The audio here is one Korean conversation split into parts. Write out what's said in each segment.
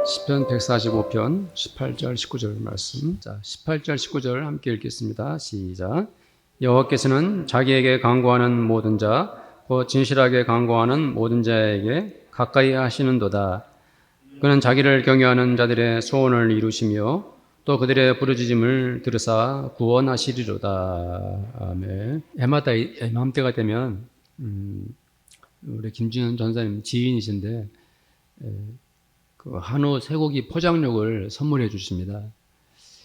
시편 145편 18절 19절 말씀. 자, 18절 19절 함께 읽겠습니다. 시작. 여호와께서는 자기에게 간구하는 모든 자, 곧 진실하게 간구하는 모든 자에게 가까이 하시는도다. 그는 자기를 경외하는 자들의 소원을 이루시며 또 그들의 부르짖음을 들으사 구원하시리로다. 아멘. 해마다 이맘때가 되면 우리 김준현 전사님 지인이신데 그 한우 쇠고기 포장육을 선물해 주십니다.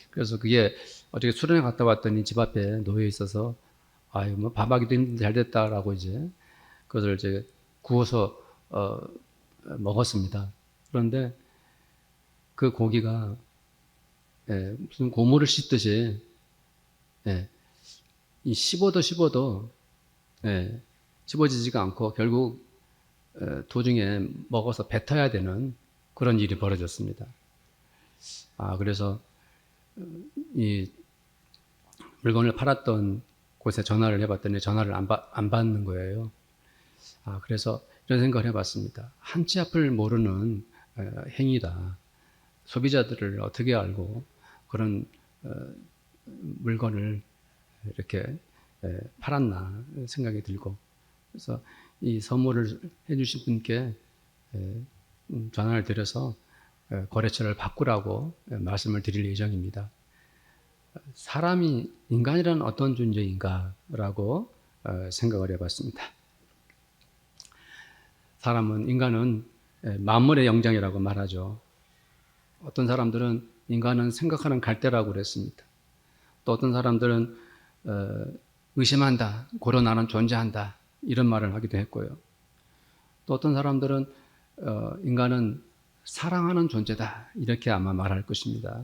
그래서 그게 어떻게 수련회 갔다 왔더니 집 앞에 놓여 있어서 아유 뭐 밥하기도 힘든데 잘 됐다라고 이제 그것을 이제 구워서 먹었습니다. 그런데 그 고기가 무슨 고무를 씹듯이 이 씹어도 씹어지지가 않고 결국 도중에 먹어서 뱉어야 되는 그런 일이 벌어졌습니다. 그래서 이 물건을 팔았던 곳에 전화를 해봤더니 전화를 안 받는 거예요. 그래서 이런 생각을 해봤습니다. 한치 앞을 모르는 행위다. 소비자들을 어떻게 알고 그런 물건을 이렇게 팔았나 생각이 들고, 그래서 이 선물을 해주신 분께 전화를 드려서 거래처를 바꾸라고 말씀을 드릴 예정입니다. 사람이 인간이란 어떤 존재인가라고 생각을 해봤습니다. 인간은 만물의 영장이라고 말하죠. 어떤 사람들은 인간은 생각하는 갈대라고 그랬습니다. 또 어떤 사람들은 의심한다, 고려 나는 존재한다 이런 말을 하기도 했고요. 또 어떤 사람들은 인간은 사랑하는 존재다 이렇게 아마 말할 것입니다.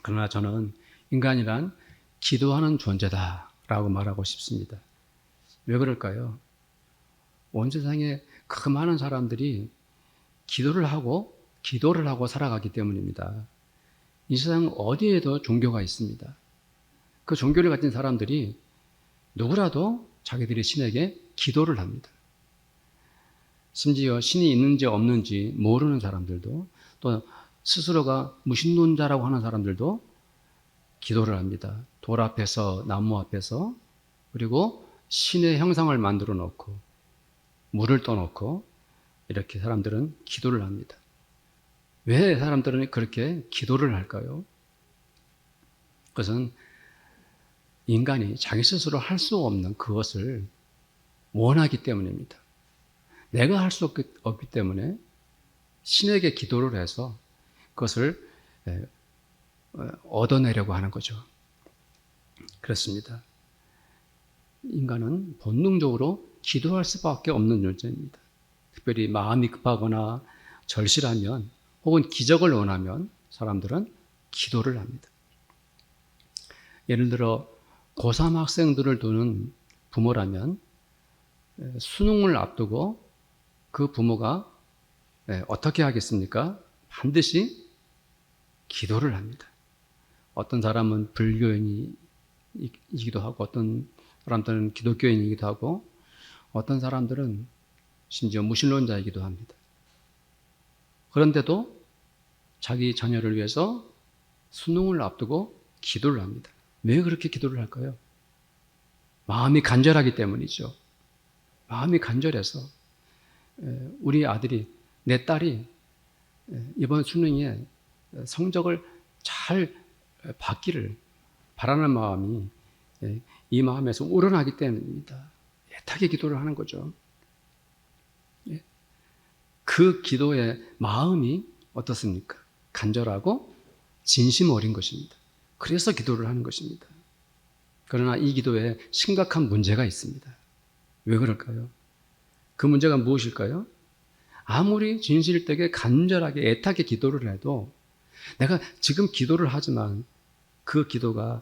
그러나 저는 인간이란 기도하는 존재다 라고 말하고 싶습니다. 왜 그럴까요? 온 세상에 그 많은 사람들이 기도를 하고 살아가기 때문입니다. 이 세상 어디에도 종교가 있습니다. 그 종교를 가진 사람들이 누구라도 자기들의 신에게 기도를 합니다. 심지어 신이 있는지 없는지 모르는 사람들도, 또 스스로가 무신론자라고 하는 사람들도 기도를 합니다. 돌 앞에서, 나무 앞에서, 그리고 신의 형상을 만들어 놓고 물을 떠놓고 이렇게 사람들은 기도를 합니다. 왜 사람들은 그렇게 기도를 할까요? 그것은 인간이 자기 스스로 할 수 없는 그것을 원하기 때문입니다. 내가 할 수 없기 때문에 신에게 기도를 해서 그것을 얻어내려고 하는 거죠. 그렇습니다. 인간은 본능적으로 기도할 수밖에 없는 존재입니다. 특별히 마음이 급하거나 절실하면 혹은 기적을 원하면 사람들은 기도를 합니다. 예를 들어 고3 학생들을 두는 부모라면 수능을 앞두고 그 부모가 어떻게 하겠습니까? 반드시 기도를 합니다. 어떤 사람은 불교인이기도 하고 어떤 사람들은 기독교인이기도 하고 어떤 사람들은 심지어 무신론자이기도 합니다. 그런데도 자기 자녀를 위해서 수능을 앞두고 기도를 합니다. 왜 그렇게 기도를 할까요? 마음이 간절하기 때문이죠. 마음이 간절해서 우리 아들이, 내 딸이 이번 수능에 성적을 잘 받기를 바라는 마음이 이 마음에서 우러나기 때문입니다. 애타게 기도를 하는 거죠. 그 기도의 마음이 어떻습니까? 간절하고 진심 어린 것입니다. 그래서 기도를 하는 것입니다. 그러나 이 기도에 심각한 문제가 있습니다. 왜 그럴까요? 그 문제가 무엇일까요? 아무리 진실되게 간절하게 애타게 기도를 해도 내가 지금 기도를 하지만 그 기도가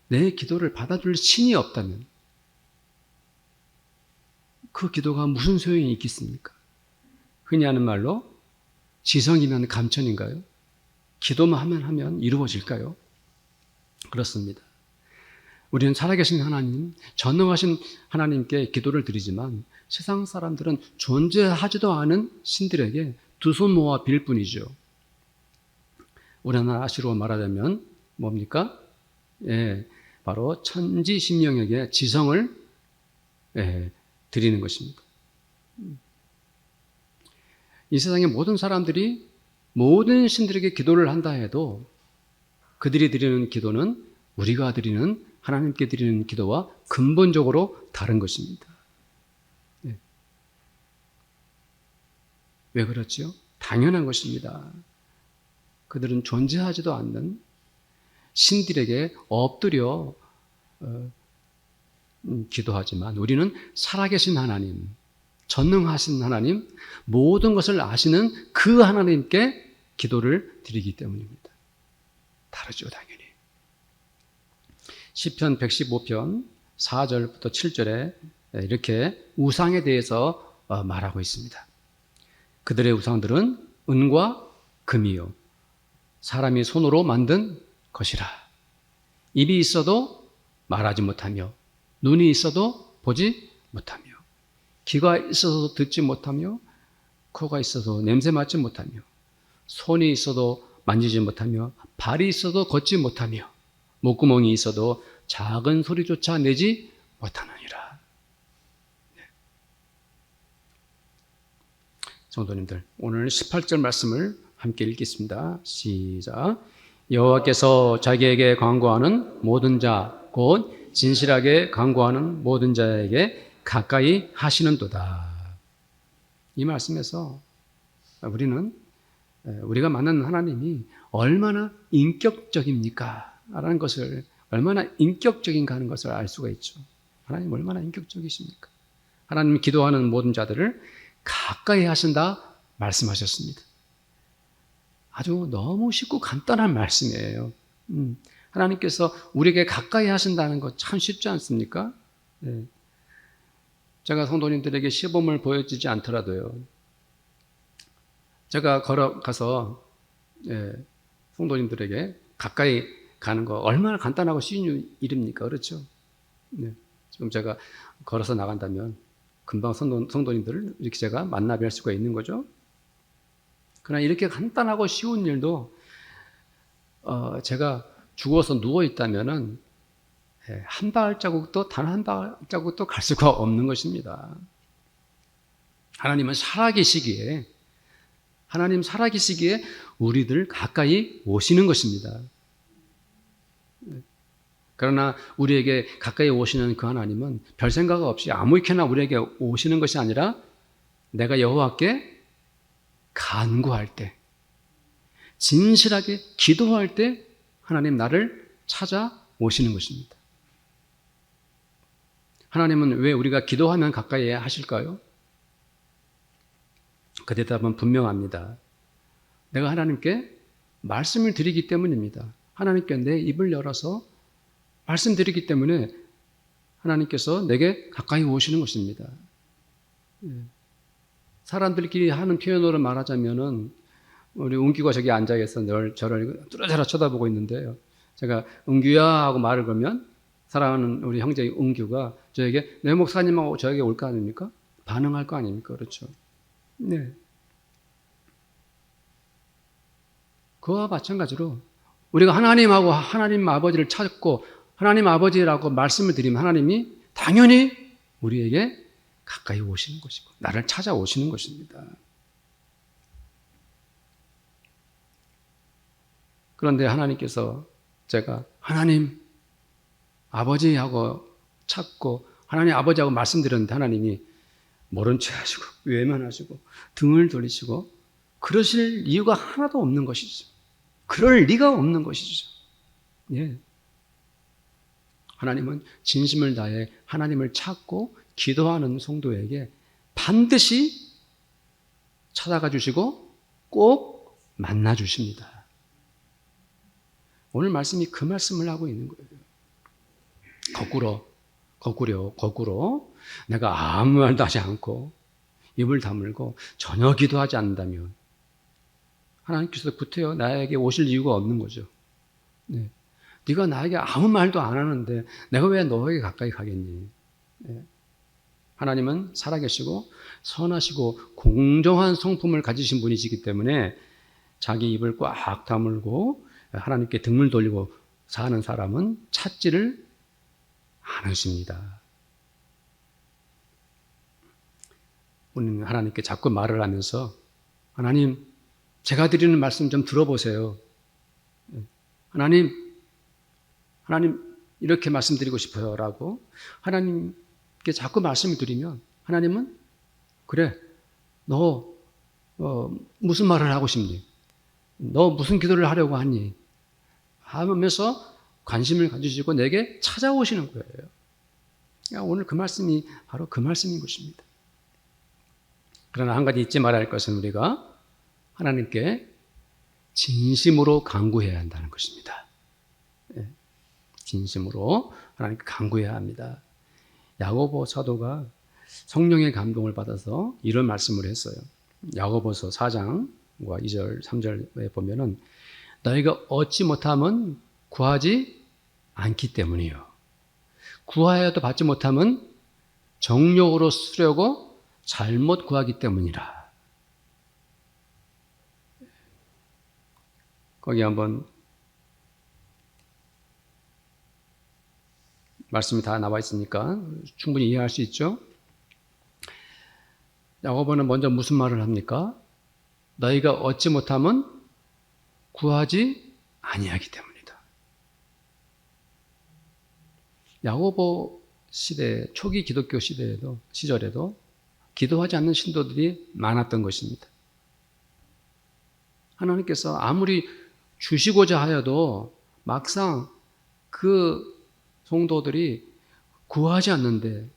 내 기도를 받아줄 신이 없다면 그 기도가 무슨 소용이 있겠습니까? 흔히 하는 말로 지성이면 감천인가요? 기도만 하면 이루어질까요? 그렇습니다. 우리는 살아계신 하나님, 전능하신 하나님께 기도를 드리지만 세상 사람들은 존재하지도 않은 신들에게 두 손 모아 빌 뿐이죠. 우리나라식으로 말하자면 뭡니까? 예, 바로 천지신명에게 지성을 드리는 것입니다. 이 세상의 모든 사람들이 모든 신들에게 기도를 한다 해도 그들이 드리는 기도는 우리가 드리는 하나님께 드리는 기도와 근본적으로 다른 것입니다. 네. 왜 그렇지요? 당연한 것입니다. 그들은 존재하지도 않는 신들에게 엎드려 기도하지만 우리는 살아계신 하나님, 전능하신 하나님, 모든 것을 아시는 그 하나님께 기도를 드리기 때문입니다. 다르죠, 당연히. 시편 115편 4절부터 7절에 이렇게 우상에 대해서 말하고 있습니다. 그들의 우상들은 은과 금이요 사람이 손으로 만든 것이라. 입이 있어도 말하지 못하며 눈이 있어도 보지 못하며 귀가 있어도 듣지 못하며 코가 있어도 냄새 맡지 못하며 손이 있어도 만지지 못하며 발이 있어도 걷지 못하며 목구멍이 있어도 작은 소리조차 내지 못하느니라. 네. 성도님들, 오늘 18절 말씀을 함께 읽겠습니다. 시작. 여호와께서 자기에게 간구하는 모든 자, 곧 진실하게 간구하는 모든 자에게 가까이 하시는도다. 이 말씀에서 우리가 만나는 하나님이 얼마나 인격적입니까? 라는 것을, 얼마나 인격적인가 하는 것을 알 수가 있죠. 하나님 얼마나 인격적이십니까? 하나님 기도하는 모든 자들을 가까이 하신다 말씀하셨습니다. 아주 너무 쉽고 간단한 말씀이에요. 하나님께서 우리에게 가까이 하신다는 것 참 쉽지 않습니까? 네. 제가 성도님들에게 시범을 보여주지 않더라도요, 제가 걸어가서 성도님들에게 가까이 가는 거 얼마나 간단하고 쉬운 일입니까? 그렇죠? 네. 지금 제가 걸어서 나간다면 금방 성도님들을 이렇게 제가 만나 뵐 수가 있는 거죠. 그러나 이렇게 간단하고 쉬운 일도 제가 죽어서 누워 있다면은 한 발자국도 단 한 발자국도 갈 수가 없는 것입니다. 하나님은 살아계시기에 우리들 가까이 오시는 것입니다. 그러나 우리에게 가까이 오시는 그 하나님은 별 생각 없이 아무렇게나 우리에게 오시는 것이 아니라 내가 여호와께 간구할 때, 진실하게 기도할 때 하나님 나를 찾아오시는 것입니다. 하나님은 왜 우리가 기도하면 가까이 하실까요? 그 대답은 분명합니다. 내가 하나님께 말씀을 드리기 때문입니다. 하나님께 내 입을 열어서 말씀드리기 때문에 하나님께서 내게 가까이 오시는 것입니다. 사람들끼리 하는 표현으로 말하자면은 우리 은규가 저기 앉아있어 저를 뚫어져라 쳐다보고 있는데요. 제가 은규야 하고 말을 걸면 사랑하는 우리 형제 은규가 저에게 내 목사님하고 저에게 올 거 아닙니까? 반응할 거 아닙니까? 그렇죠. 네. 그와 마찬가지로 우리가 하나님하고 하나님 아버지를 찾고 하나님 아버지라고 말씀을 드리면 하나님이 당연히 우리에게 가까이 오시는 것이고 나를 찾아오시는 것입니다. 그런데 하나님께서 제가 하나님 아버지하고 찾고 하나님 아버지하고 말씀드렸는데 하나님이 모른 체 하시고 외면하시고 등을 돌리시고 그러실 이유가 하나도 없는 것이죠. 그럴 리가 없는 것이죠. 예. 하나님은 진심을 다해 하나님을 찾고 기도하는 성도에게 반드시 찾아가 주시고 꼭 만나 주십니다. 오늘 말씀이 그 말씀을 하고 있는 거예요. 거꾸로 내가 아무 말도 하지 않고 입을 다물고 전혀 기도하지 않는다면 하나님께서 구태여 나에게 오실 이유가 없는 거죠. 네. 네가 나에게 아무 말도 안 하는데 내가 왜 너에게 가까이 가겠니? 예. 하나님은 살아계시고 선하시고 공정한 성품을 가지신 분이시기 때문에 자기 입을 꽉 다물고 하나님께 등을 돌리고 사는 사람은 찾지를 않으십니다. 우리는 하나님께 자꾸 말을 하면서 하나님, 제가 드리는 말씀 좀 들어보세요. 하나님 이렇게 말씀드리고 싶어요 라고 하나님께 자꾸 말씀을 드리면 하나님은 그래, 너 무슨 말을 하고 싶니? 너 무슨 기도를 하려고 하니? 하면서 관심을 가지시고 내게 찾아오시는 거예요. 그러니까 오늘 그 말씀이 바로 그 말씀인 것입니다. 그러나 한 가지 잊지 말아야 할 것은 우리가 하나님께 진심으로 간구해야 한다는 것입니다. 진심으로 하나님께 간구해야 합니다. 야고보 사도가 성령의 감동을 받아서 이런 말씀을 했어요. 야고보서 4장과 2절, 3절에 보면은 너희가 얻지 못하면 구하지 않기 때문이요. 구하여도 받지 못하면 정욕으로 쓰려고 잘못 구하기 때문이라. 거기 한번 말씀이 다 나와 있으니까 충분히 이해할 수 있죠? 야고보는 먼저 무슨 말을 합니까? 너희가 얻지 못하면 구하지 아니하기 때문이다. 야고보 시대, 초기 기독교 시절에도 기도하지 않는 신도들이 많았던 것입니다. 하나님께서 아무리 주시고자 하여도 막상 그 성도들이 구하지 않는데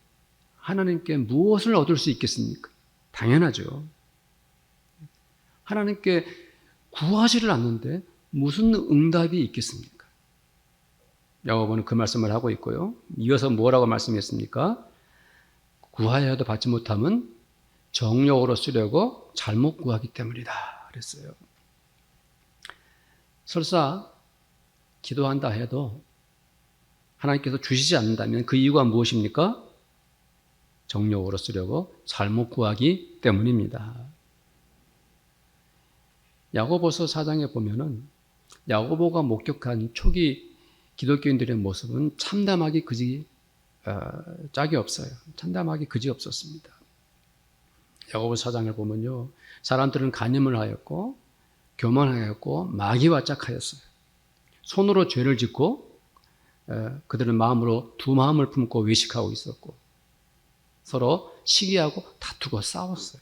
하나님께 무엇을 얻을 수 있겠습니까? 당연하죠. 하나님께 구하지를 않는데 무슨 응답이 있겠습니까? 야고보는 그 말씀을 하고 있고요. 이어서 뭐라고 말씀했습니까? 구하여도 받지 못하면 정욕으로 쓰려고 잘못 구하기 때문이다 그랬어요. 설사 기도한다 해도 하나님께서 주시지 않는다면 그 이유가 무엇입니까? 정욕으로 쓰려고 잘못 구하기 때문입니다. 야고보서 4장에 보면은 야고보가 목격한 초기 기독교인들의 모습은 참담하기 짝이 없어요. 참담하기 그지 없었습니다. 야고보서 4장을 보면요, 사람들은 간음을 하였고 교만하였고 마귀와 짝하였어요. 손으로 죄를 짓고 그들은 마음으로 두 마음을 품고 외식하고 있었고 서로 시기하고 다투고 싸웠어요.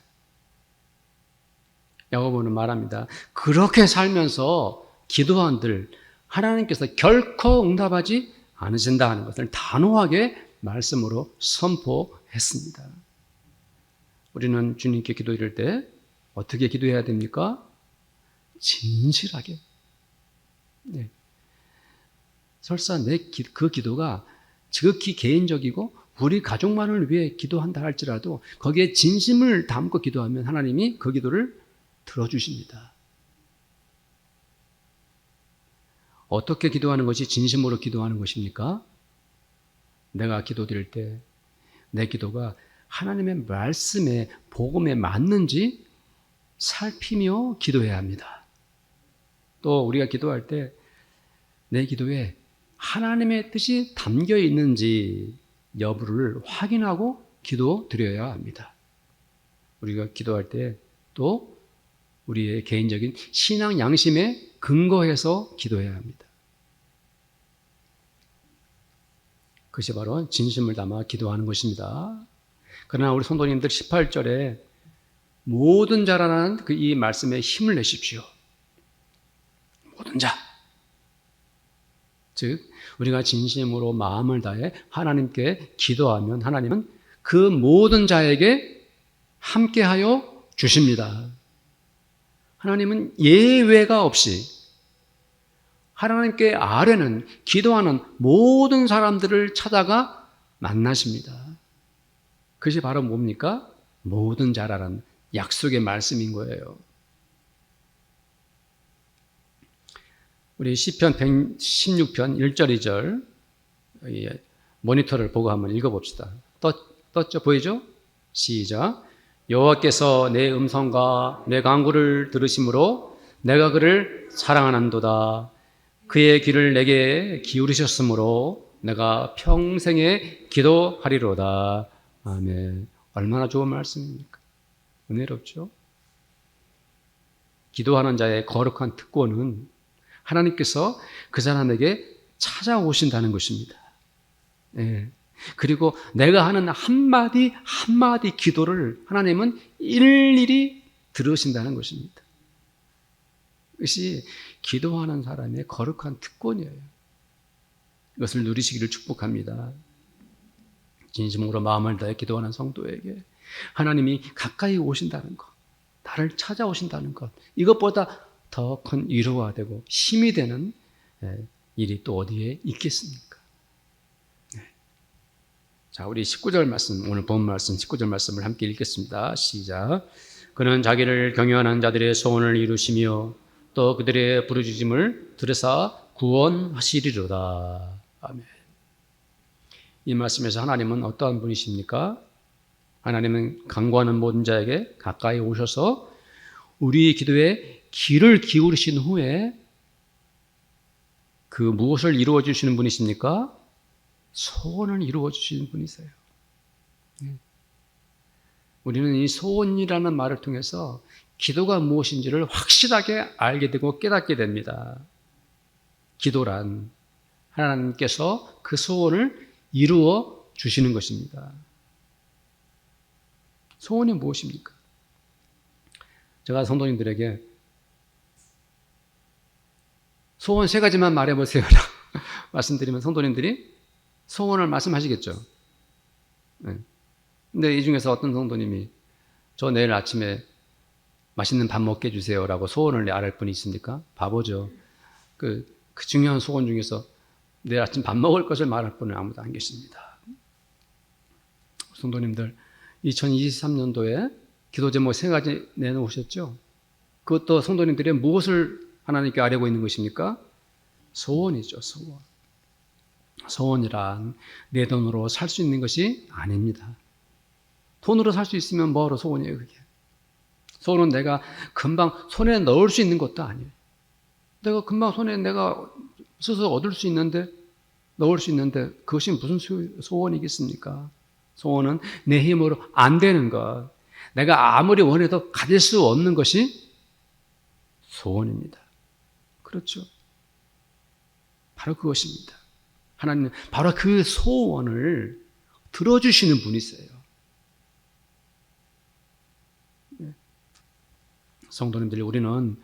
야고보는 말합니다. 그렇게 살면서 기도한들 하나님께서 결코 응답하지 않으신다 하는 것을 단호하게 말씀으로 선포했습니다. 우리는 주님께 기도드릴 때 어떻게 기도해야 됩니까? 진실하게. 네. 설사 그 기도가 지극히 개인적이고 우리 가족만을 위해 기도한다 할지라도 거기에 진심을 담고 기도하면 하나님이 그 기도를 들어주십니다. 어떻게 기도하는 것이 진심으로 기도하는 것입니까? 내가 기도드릴 때 내 기도가 하나님의 말씀에 복음에 맞는지 살피며 기도해야 합니다. 또 우리가 기도할 때 내 기도에 하나님의 뜻이 담겨 있는지 여부를 확인하고 기도드려야 합니다. 우리가 기도할 때 또 우리의 개인적인 신앙 양심에 근거해서 기도해야 합니다. 그것이 바로 진심을 담아 기도하는 것입니다. 그러나 우리 성도님들 18절에 모든 자라는 이 말씀에 힘을 내십시오. 모든 자. 즉 우리가 진심으로 마음을 다해 하나님께 기도하면 하나님은 그 모든 자에게 함께하여 주십니다. 하나님은 예외가 없이 하나님께 아뢰는 기도하는 모든 사람들을 찾아가 만나십니다. 그것이 바로 뭡니까? 모든 자라는 약속의 말씀인 거예요. 우리 시편 116편 1절 2절 모니터를 보고 한번 읽어봅시다. 떴죠? 보이죠? 시작. 여호와께서 내 음성과 내 간구를 들으심으로 내가 그를 사랑하는도다. 그의 귀를 내게 기울이셨으므로 내가 평생에 기도하리로다. 아멘. 얼마나 좋은 말씀입니까? 은혜롭죠? 기도하는 자의 거룩한 특권은 하나님께서 그 사람에게 찾아오신다는 것입니다. 예. 그리고 내가 하는 한마디 한마디 기도를 하나님은 일일이 들으신다는 것입니다. 이것이 기도하는 사람의 거룩한 특권이에요. 이것을 누리시기를 축복합니다. 진심으로 마음을 다해 기도하는 성도에게 하나님이 가까이 오신다는 것, 나를 찾아오신다는 것, 이것보다 더 큰 위로가 되고 힘이 되는 일이 또 어디에 있겠습니까? 자, 우리 19절 말씀, 오늘 본 말씀 19절 말씀을 함께 읽겠습니다. 시작. 그는 자기를 경외하는 자들의 소원을 이루시며 또 그들의 부르짖음을 들으사 구원하시리로다. 아멘. 이 말씀에서 하나님은 어떠한 분이십니까? 하나님은 간구하는 모든 자에게 가까이 오셔서 우리 기도에 귀를 기울이신 후에 그 무엇을 이루어 주시는 분이십니까? 소원을 이루어 주시는 분이세요. 우리는 이 소원이라는 말을 통해서 기도가 무엇인지를 확실하게 알게 되고 깨닫게 됩니다. 기도란 하나님께서 그 소원을 이루어 주시는 것입니다. 소원이 무엇입니까? 제가 성도님들에게 소원 3가지만 말해보세요 라고 말씀드리면 성도님들이 소원을 말씀하시겠죠. 근데 이 중에서 어떤 성도님이 저 내일 아침에 맛있는 밥 먹게 해주세요 라고 소원을 아뢰 분이 있습니까? 바보죠. 그 중요한 소원 중에서 내일 아침 밥 먹을 것을 말할 분은 아무도 안 계십니다. 성도님들, 2023년도에 기도 제목 3가지 내놓으셨죠? 그것도 성도님들이 무엇을 하나님께 아뢰고 있는 것입니까? 소원이죠, 소원. 소원이란 내 돈으로 살 수 있는 것이 아닙니다. 돈으로 살 수 있으면 뭐하러 소원이에요, 그게? 소원은 내가 금방 손에 넣을 수 있는 것도 아니에요. 내가 금방 손에 내가 스스로 얻을 수 있는데, 넣을 수 있는데 그것이 무슨 소원이겠습니까? 소원은 내 힘으로 안 되는 것, 내가 아무리 원해도 가질 수 없는 것이 소원입니다. 그렇죠? 바로 그것입니다. 하나님은 바로 그 소원을 들어주시는 분이세요. 성도님들, 우리는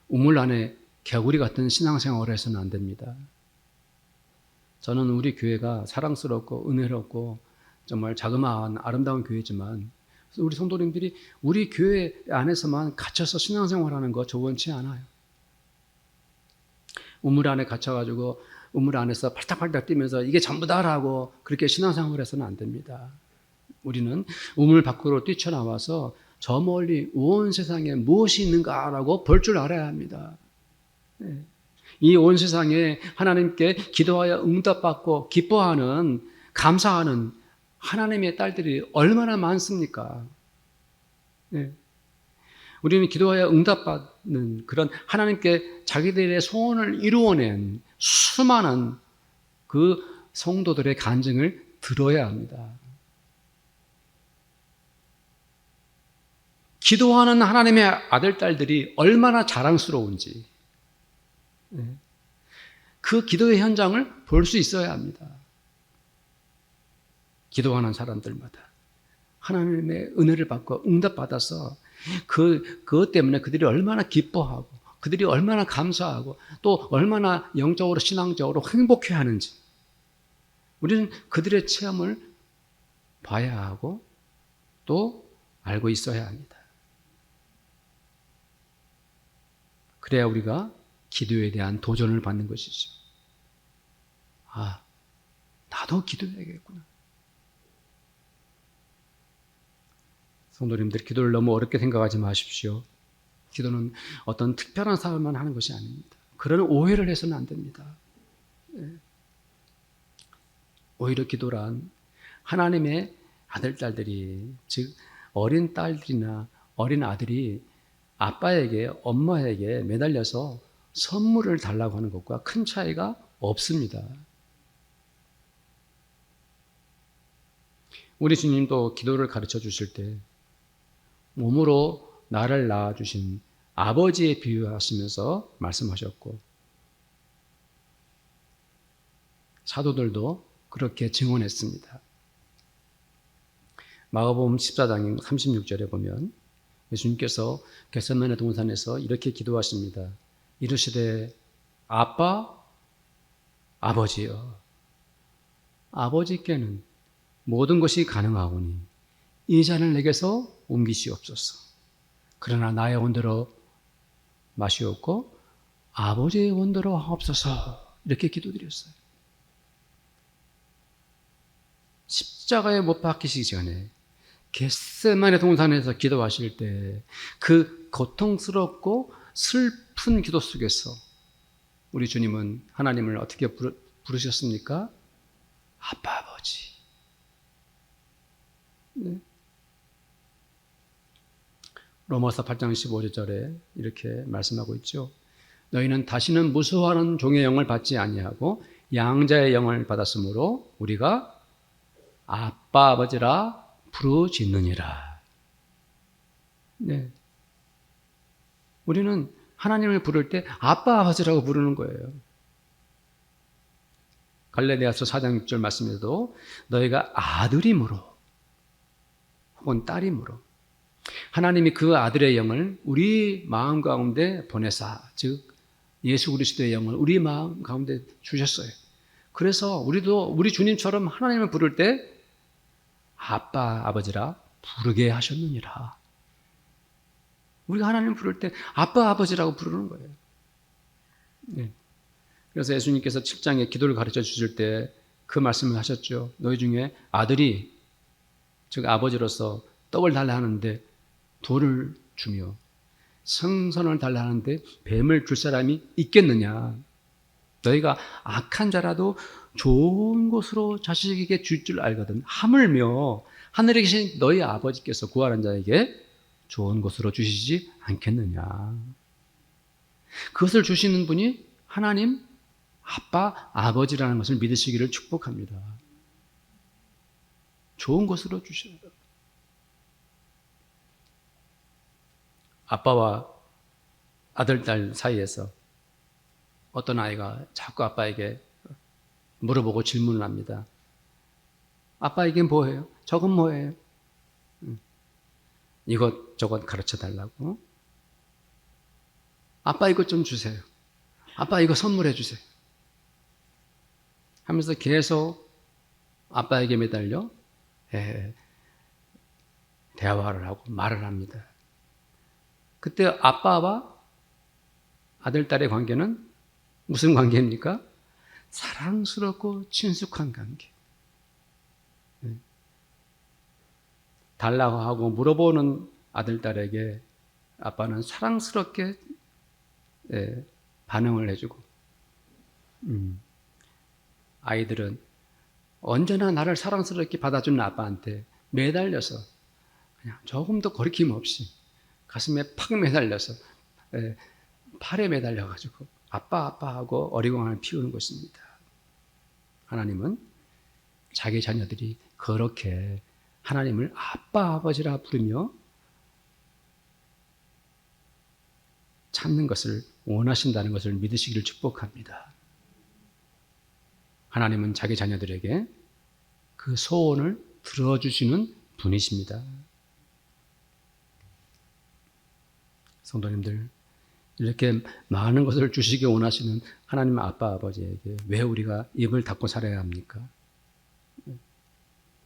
우물 안에 개구리 같은 신앙생활을 해서는 안 됩니다. 저는 우리 교회가 사랑스럽고 은혜롭고 정말 자그마한 아름다운 교회지만 우리 성도님들이 우리 교회 안에서만 갇혀서 신앙생활하는 거 좋은치 않아요. 우물 안에 갇혀가지고 우물 안에서 팔딱팔딱 뛰면서 이게 전부다라고 그렇게 신앙생활을 해서는 안 됩니다. 우리는 우물 밖으로 뛰쳐나와서 저 멀리 온 세상에 무엇이 있는가라고 볼 줄 알아야 합니다. 이 온 세상에 하나님께 기도하여 응답받고 기뻐하는, 감사하는 하나님의 딸들이 얼마나 많습니까? 우리는 기도하여 응답받는 그런 하나님께 자기들의 소원을 이루어낸 수많은 그 성도들의 간증을 들어야 합니다. 기도하는 하나님의 아들, 딸들이 얼마나 자랑스러운지 그 기도의 현장을 볼 수 있어야 합니다. 기도하는 사람들마다 하나님의 은혜를 받고 응답받아서 그것 때문에 그들이 얼마나 기뻐하고 그들이 얼마나 감사하고 또 얼마나 영적으로 신앙적으로 행복해하는지 우리는 그들의 체험을 봐야 하고 또 알고 있어야 합니다. 그래야 우리가 기도에 대한 도전을 받는 것이죠. 아, 나도 기도해야겠구나. 성도님들, 기도를 너무 어렵게 생각하지 마십시오. 기도는 어떤 특별한 사람만 하는 것이 아닙니다. 그런 오해를 해서는 안 됩니다. 오히려 기도란 하나님의 아들, 딸들이, 즉 어린 딸들이나 어린 아들이 아빠에게, 엄마에게 매달려서 선물을 달라고 하는 것과 큰 차이가 없습니다. 우리 주님도 기도를 가르쳐 주실 때 몸으로 나를 낳아주신 아버지에 비유하시면서 말씀하셨고, 사도들도 그렇게 증언했습니다. 마가복음 14장 36절에 보면 예수님께서 겟세마네 동산에서 이렇게 기도하십니다. 이르시되 아빠, 아버지여, 아버지께는 모든 것이 가능하오니 이 잔을 내게서 옮기시옵소서. 그러나 나의 원대로 마시옵고 아버지의 원대로 하옵소서. 이렇게 기도드렸어요. 십자가에 못 박히시기 전에 겟세마네 동산에서 기도하실 때 그 고통스럽고 슬픈 기도 속에서 우리 주님은 하나님을 어떻게 부르셨습니까? 아빠, 아버지. 네. 로마서 8장 15절에 이렇게 말씀하고 있죠. 너희는 다시는 무수하는 종의 영을 받지 아니하고 양자의 영을 받았으므로 우리가 아빠, 아버지라 부르짖느니라. 네. 우리는 하나님을 부를 때 아빠, 아버지라고 부르는 거예요. 갈라디아서 4장 6절 말씀에도 너희가 아들임으로 혹은 딸임으로 하나님이 그 아들의 영을 우리 마음 가운데 보내사, 즉 예수 그리스도의 영을 우리 마음 가운데 주셨어요. 그래서 우리도 우리 주님처럼 하나님을 부를 때 아빠, 아버지라 부르게 하셨느니라. 우리가 하나님을 부를 때 아빠, 아버지라고 부르는 거예요. 네. 그래서 예수님께서 7장에 기도를 가르쳐 주실 때 그 말씀을 하셨죠. 너희 중에 아들이, 즉 아버지로서 떡을 달라 하는데 돌을 주며 생선을 달라 하는데 뱀을 줄 사람이 있겠느냐. 너희가 악한 자라도 좋은 것으로 자식에게 줄 줄 알거든. 하물며 하늘에 계신 너희 아버지께서 구하는 자에게 좋은 것으로 주시지 않겠느냐. 그것을 주시는 분이 하나님 아빠, 아버지라는 것을 믿으시기를 축복합니다. 좋은 것으로 주셔요. 아빠와 아들, 딸 사이에서 어떤 아이가 자꾸 아빠에게 물어보고 질문을 합니다. 아빠 이게 뭐예요? 저건 뭐예요? 이것저것 가르쳐 달라고. 아빠 이것 좀 주세요. 아빠 이거 선물해 주세요. 하면서 계속 아빠에게 매달려 대화를 하고 말을 합니다. 그때 아빠와 아들, 딸의 관계는 무슨 관계입니까? 사랑스럽고 친숙한 관계. 달라고 하고 물어보는 아들, 딸에게 아빠는 사랑스럽게 반응을 해주고, 아이들은 언제나 나를 사랑스럽게 받아주는 아빠한테 매달려서 그냥 조금도 거리낌 없이 가슴에 팍 매달려서 팔에 매달려가지고 아빠 아빠 하고 어리광을 피우는 것입니다. 하나님은 자기 자녀들이 그렇게 하나님을 아빠 아버지라 부르며 찾는 것을 원하신다는 것을 믿으시기를 축복합니다. 하나님은 자기 자녀들에게 그 소원을 들어주시는 분이십니다. 성도님들, 이렇게 많은 것을 주시기 원하시는 하나님 아빠 아버지에게 왜 우리가 입을 닫고 살아야 합니까?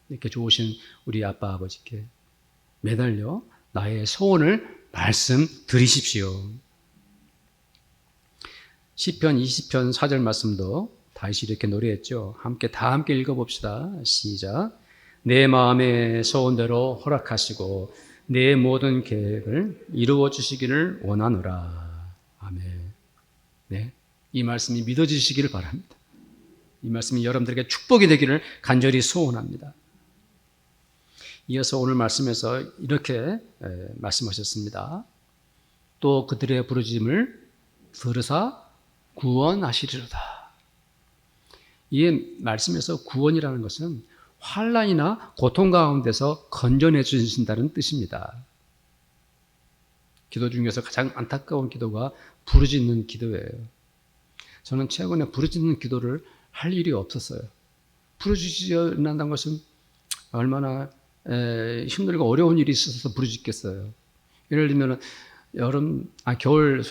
이렇게 좋으신 우리 아빠 아버지께 매달려 나의 소원을 말씀드리십시오. 시편 20편 4절 말씀도 다시 이렇게 노래했죠. 다 함께 읽어봅시다. 시작. 내 마음의 소원대로 허락하시고 내 모든 계획을 이루어 주시기를 원하노라. 아멘. 네. 이 말씀이 믿어지시기를 바랍니다. 이 말씀이 여러분들에게 축복이 되기를 간절히 소원합니다. 이어서 오늘 말씀에서 이렇게 말씀하셨습니다. 또 그들의 부르짖음을 들으사 구원하시리로다. 이 말씀에서 구원이라는 것은 환난이나 고통 가운데서 건져내 주신다는 뜻입니다. 기도 중에서 가장 안타까운 기도가 부르짖는 기도예요. 저는 최근에 부르짖는 기도를 할 일이 없었어요. 부르짖는다는 것은 얼마나 힘들고 어려운 일이 있어서 부르짖겠어요. 예를 들면 겨울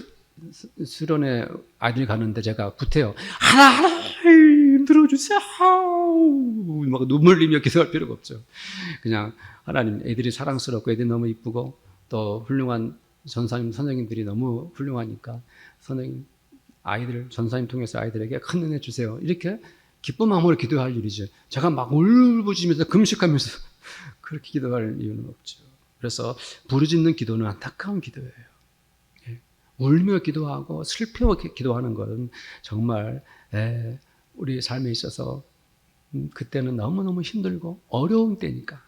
수련회 아이들이 가는데 제가 구태여 하나님 들어주세요 막 눈물 흘리며 기도할 필요가 없죠. 그냥 하나님, 애들이 사랑스럽고 애들이 너무 이쁘고 또 훌륭한 전사님 선생님들이 너무 훌륭하니까 전사님 통해서 아이들에게 큰 은혜 주세요. 이렇게 기쁜 마음으로 기도할 일이죠. 제가 막 울부짖으면서 금식하면서 그렇게 기도할 이유는 없죠. 그래서 부르짖는 기도는 안타까운 기도예요. 울며 기도하고 슬퍼 기도하는 것은 정말 우리 삶에 있어서 그때는 너무너무 힘들고 어려운 때니까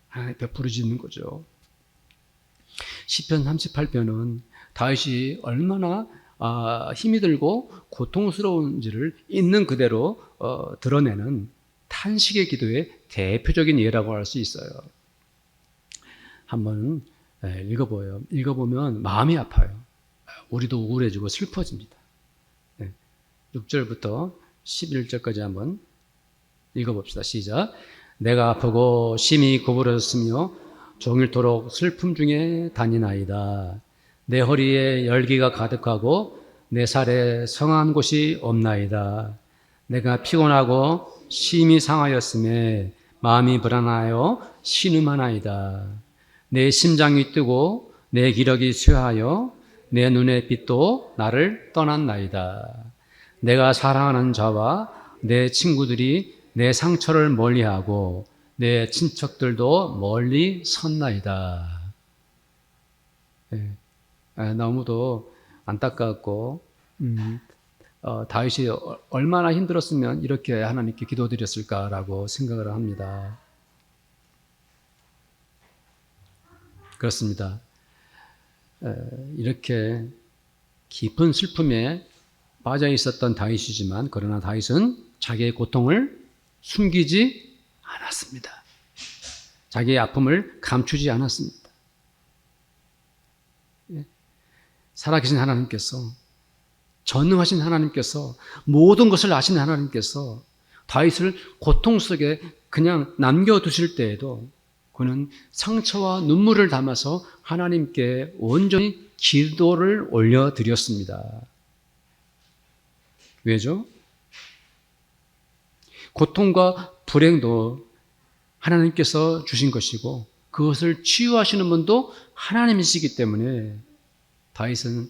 하나님 앞에 부르짖는 거죠. 시편 38편은 다윗이 얼마나 힘이 들고 고통스러운지를 있는 그대로 드러내는 탄식의 기도의 대표적인 예라고 할 수 있어요. 한번 읽어보면 마음이 아파요. 우리도 우울해지고 슬퍼집니다. 6절부터 11절까지 한번 읽어봅시다. 시작. 내가 아프고 심히 구부러졌으며 종일토록 슬픔 중에 다니나이다. 내 허리에 열기가 가득하고 내 살에 성한 곳이 없나이다. 내가 피곤하고 심히 상하였음에 마음이 불안하여 신음하나이다. 내 심장이 뛰고 내 기력이 쇠하여 내 눈의 빛도 나를 떠났나이다. 내가 사랑하는 자와 내 친구들이 내 상처를 멀리하고 내 친척들도 멀리 섰나이다. 너무도 안타깝고 다윗이 얼마나 힘들었으면 이렇게 하나님께 기도드렸을까라고 생각을 합니다. 그렇습니다. 이렇게 깊은 슬픔에 빠져 있었던 다윗이지만 그러나 다윗은 자기의 고통을 숨기지 않았습니다. 자기의 아픔을 감추지 않았습니다. 살아계신 하나님께서, 전능하신 하나님께서, 모든 것을 아시는 하나님께서 다윗을 고통 속에 그냥 남겨두실 때에도 그는 상처와 눈물을 담아서 하나님께 온전히 기도를 올려드렸습니다. 왜죠? 고통과 불행도 하나님께서 주신 것이고 그것을 치유하시는 분도 하나님이시기 때문에 다윗은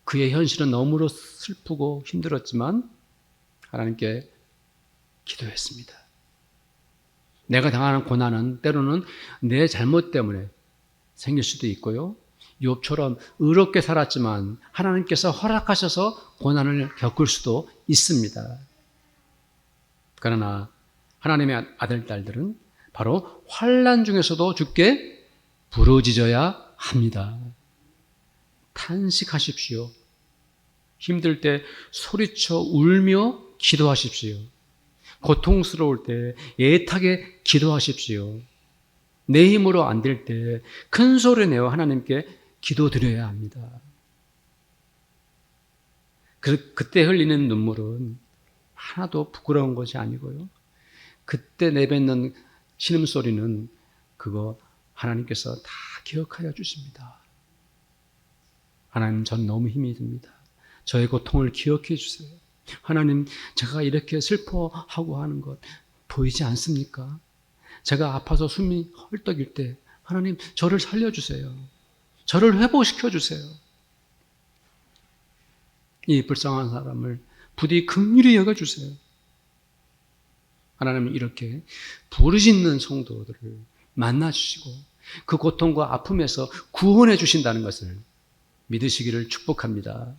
그의 현실은 너무도 슬프고 힘들었지만 하나님께 기도했습니다. 내가 당하는 고난은 때로는 내 잘못 때문에 생길 수도 있고요. 욥처럼 의롭게 살았지만 하나님께서 허락하셔서 고난을 겪을 수도 있습니다. 그러나 하나님의 아들, 딸들은 바로 환난 중에서도 주께 부르짖어야 합니다. 탄식하십시오. 힘들 때 소리쳐 울며 기도하십시오. 고통스러울 때 애타게 기도하십시오. 내 힘으로 안 될 때 큰 소리 내어 하나님께 기도드려야 합니다. 그때 흘리는 눈물은 하나도 부끄러운 것이 아니고요. 그때 내뱉는 신음소리는 그거 하나님께서 다 기억하여 주십니다. 하나님, 전 너무 힘이 듭니다. 저의 고통을 기억해 주세요. 하나님, 제가 이렇게 슬퍼하고 하는 것 보이지 않습니까? 제가 아파서 숨이 헐떡일 때 하나님, 저를 살려주세요. 저를 회복시켜 주세요. 이 불쌍한 사람을 부디 긍휼히 여겨주세요. 하나님은 이렇게 부르짖는 성도들을 만나주시고 그 고통과 아픔에서 구원해 주신다는 것을 믿으시기를 축복합니다.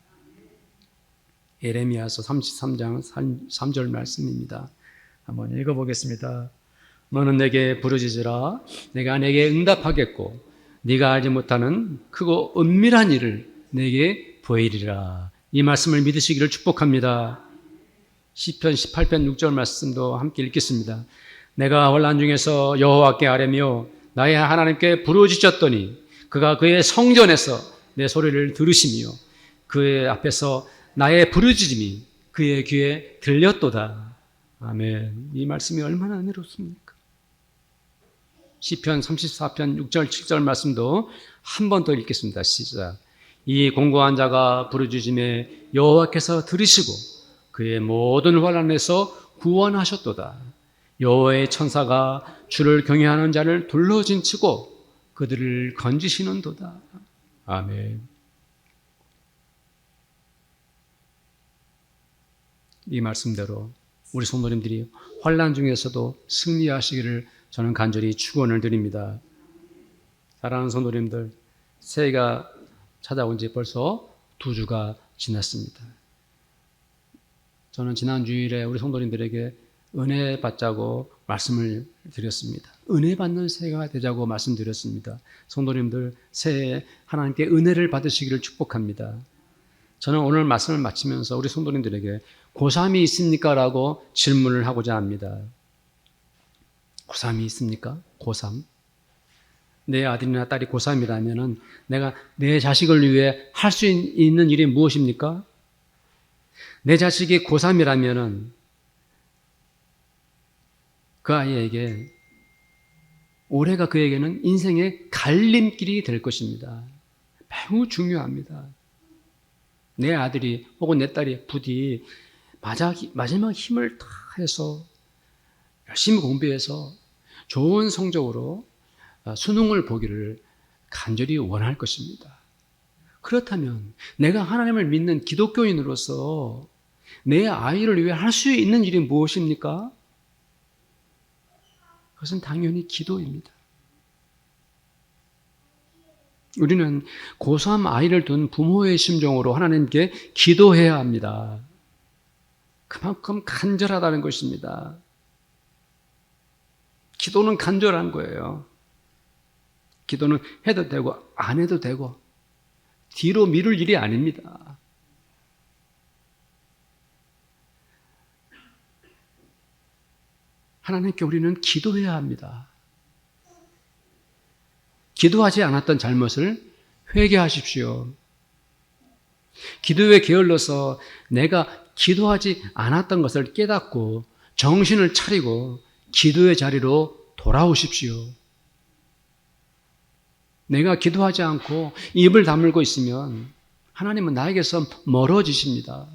예레미야서 33장 3절 말씀입니다. 한번 읽어보겠습니다. 너는 내게 부르짖으라. 내가 내게 응답하겠고 네가 알지 못하는 크고 은밀한 일을 내게 보이리라. 이 말씀을 믿으시기를 축복합니다. 시편 18편 6절 말씀도 함께 읽겠습니다. 내가 환난 중에서 여호와께 아뢰며 나의 하나님께 부르짖었더니 그가 그의 성전에서 내 소리를 들으시며 그의 앞에서 나의 부르짖음이 그의 귀에 들렸도다. 아멘. 이 말씀이 얼마나 은혜롭습니까? 시편 34편 6절 7절 말씀도 한 번 더 읽겠습니다. 시작. 이 공고한 자가 부르짖음에 여호와께서 들으시고 그의 모든 환난에서 구원하셨도다. 여호와의 천사가 주를 경외하는 자를 둘러진치고 그들을 건지시는도다. 아멘. 이 말씀대로 우리 성도님들이 환난 중에서도 승리하시기를 저는 간절히 축원을 드립니다. 사랑하는 성도님들, 새해가 찾아온 지 벌써 2주가 지났습니다. 저는 지난 주일에 우리 성도님들에게 은혜 받자고 말씀을 드렸습니다. 은혜 받는 새해가 되자고 말씀드렸습니다. 성도님들 새해에 하나님께 은혜를 받으시기를 축복합니다. 저는 오늘 말씀을 마치면서 우리 성도님들에게 고3이 있습니까? 라고 질문을 하고자 합니다. 고3이 있습니까? 고3. 내 아들이나 딸이 고3이라면 내가 내 자식을 위해 할 수 있는 일이 무엇입니까? 내 자식이 고3이라면 그 아이에게 올해가 그에게는 인생의 갈림길이 될 것입니다. 매우 중요합니다. 내 아들이 혹은 내 딸이 부디 마지막 힘을 다해서 열심히 공부해서 좋은 성적으로 수능을 보기를 간절히 원할 것입니다. 그렇다면 내가 하나님을 믿는 기독교인으로서 내 아이를 위해 할 수 있는 일이 무엇입니까? 그것은 당연히 기도입니다. 우리는 고3 아이를 둔 부모의 심정으로 하나님께 기도해야 합니다. 그만큼 간절하다는 것입니다. 기도는 간절한 거예요. 기도는 해도 되고 안 해도 되고 뒤로 미룰 일이 아닙니다. 하나님께 우리는 기도해야 합니다. 기도하지 않았던 잘못을 회개하십시오. 기도에 게을러서 내가 기도하지 않았던 것을 깨닫고 정신을 차리고 기도의 자리로 돌아오십시오. 내가 기도하지 않고 입을 다물고 있으면 하나님은 나에게서 멀어지십니다.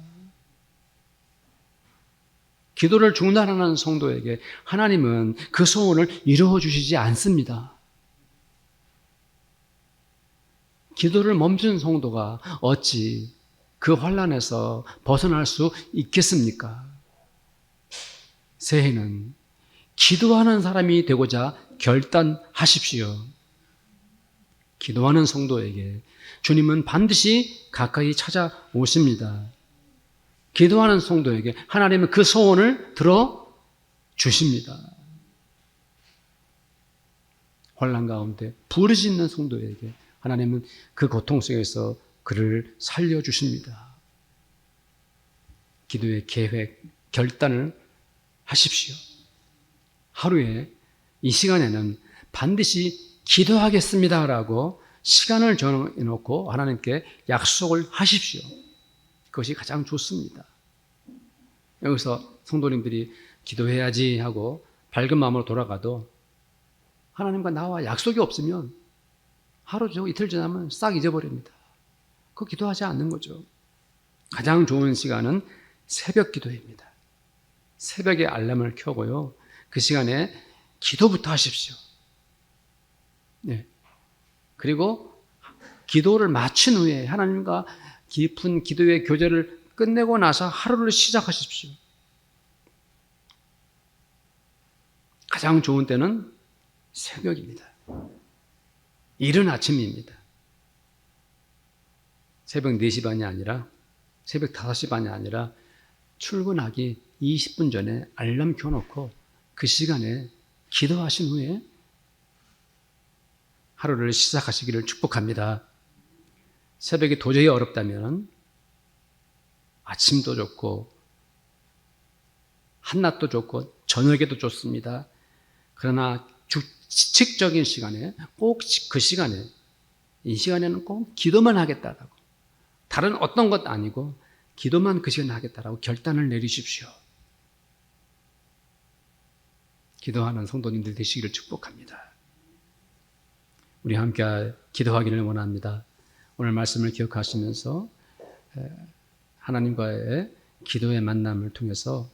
기도를 중단하는 성도에게 하나님은 그 소원을 이루어 주시지 않습니다. 기도를 멈춘 성도가 어찌 그 환난에서 벗어날 수 있겠습니까? 새해는 기도하는 사람이 되고자 결단하십시오. 기도하는 성도에게 주님은 반드시 가까이 찾아오십니다. 기도하는 성도에게 하나님은 그 소원을 들어주십니다. 환난 가운데 부르짖는 성도에게 하나님은 그 고통 속에서 그를 살려주십니다. 기도의 계획, 결단을 하십시오. 하루에 이 시간에는 반드시 기도하겠습니다라고 시간을 정해놓고 하나님께 약속을 하십시오. 그것이 가장 좋습니다. 여기서 성도님들이 기도해야지 하고 밝은 마음으로 돌아가도 하나님과 나와 약속이 없으면 하루 저 이틀 지나면 싹 잊어버립니다. 그거 기도하지 않는 거죠. 가장 좋은 시간은 새벽 기도입니다. 새벽에 알람을 켜고요. 그 시간에 기도부터 하십시오. 네. 그리고 기도를 마친 후에 하나님과 깊은 기도의 교제를 끝내고 나서 하루를 시작하십시오. 가장 좋은 때는 새벽입니다. 이른 아침입니다. 새벽 4시 반이 아니라 새벽 5시 반이 아니라 출근하기 20분 전에 알람 켜놓고 그 시간에 기도하신 후에 하루를 시작하시기를 축복합니다. 새벽이 도저히 어렵다면 아침도 좋고 한낮도 좋고 저녁에도 좋습니다. 그러나 규칙적인 시간에 꼭 그 시간에 이 시간에는 꼭 기도만 하겠다라고 다른 어떤 것도 아니고 기도만 그 시간에 하겠다라고 결단을 내리십시오. 기도하는 성도님들 되시기를 축복합니다. 우리 함께 기도하기를 원합니다. 오늘 말씀을 기억하시면서 하나님과의 기도의 만남을 통해서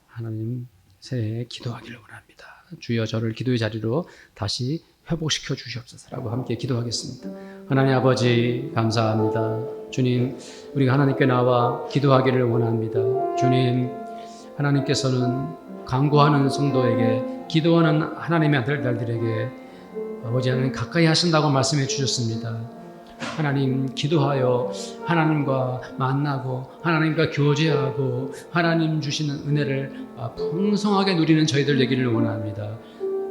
하나님 새해에 기도하기를 원합니다. 주여 저를 기도의 자리로 다시 회복시켜 주시옵소서라고 함께 기도하겠습니다. 하나님 아버지 감사합니다. 주님, 우리가 하나님께 나와 기도하기를 원합니다. 주님, 하나님께서는 간구하는 성도에게 기도하는 하나님의 아들들에게 아버지 하나님 가까이 하신다고 말씀해 주셨습니다. 하나님 기도하여 하나님과 만나고 하나님과 교제하고 하나님 주시는 은혜를 풍성하게 누리는 저희들 되기를 원합니다.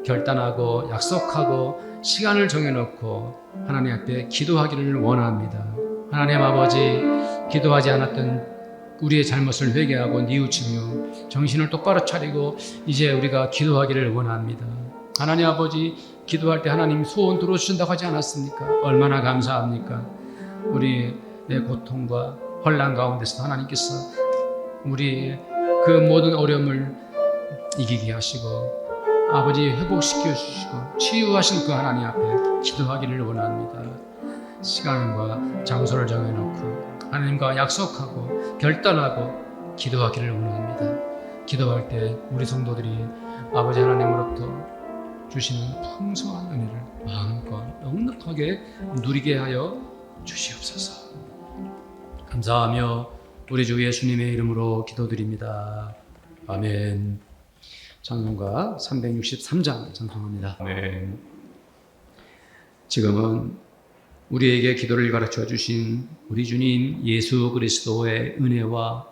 결단하고 약속하고 시간을 정해놓고 하나님 앞에 기도하기를 원합니다. 하나님 아버지, 기도하지 않았던 우리의 잘못을 회개하고 뉘우치며 정신을 똑바로 차리고 이제 우리가 기도하기를 원합니다. 하나님 아버지, 기도할 때 하나님 소원 들어주신다고 하지 않았습니까? 얼마나 감사합니까? 우리 내 고통과 혼란 가운데서 하나님께서 우리 그 모든 어려움을 이기게 하시고 아버지 회복시켜 주시고 치유하신 그 하나님 앞에 기도하기를 원합니다. 시간과 장소를 정해놓고 하나님과 약속하고 결단하고 기도하기를 원합니다. 기도할 때 우리 성도들이 아버지 하나님으로부터 주시는 풍성한 은혜를 마음껏 넉넉하게 누리게 하여 주시옵소서. 감사하며 우리 주 예수님의 이름으로 기도드립니다. 아멘. 찬송가 363장 찬송합니다. 아멘. 지금은 우리에게 기도를 가르쳐 주신 우리 주님 예수 그리스도의 은혜와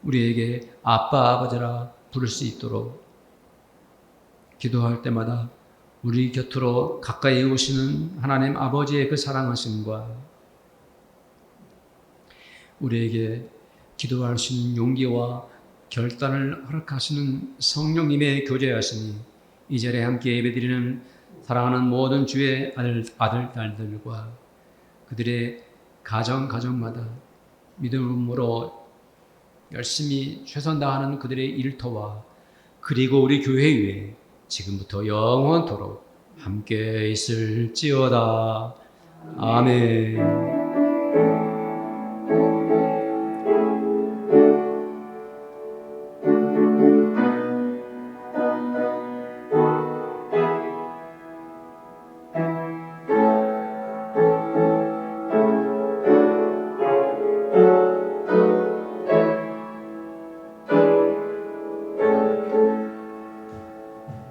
우리에게 아빠 아버지라 부를 수 있도록 기도할 때마다 우리 곁으로 가까이 오시는 하나님 아버지의 그 사랑하심과 우리에게 기도할 수 있는 용기와 결단을 허락하시는 성령님의 교제하시니 이 자리에 함께 예배드리는 사랑하는 모든 주의 아들, 딸들과 그들의 가정마다 믿음으로 열심히 최선 다하는 그들의 일터와 그리고 우리 교회 위에 지금부터 영원토록 함께 있을지어다. 아멘.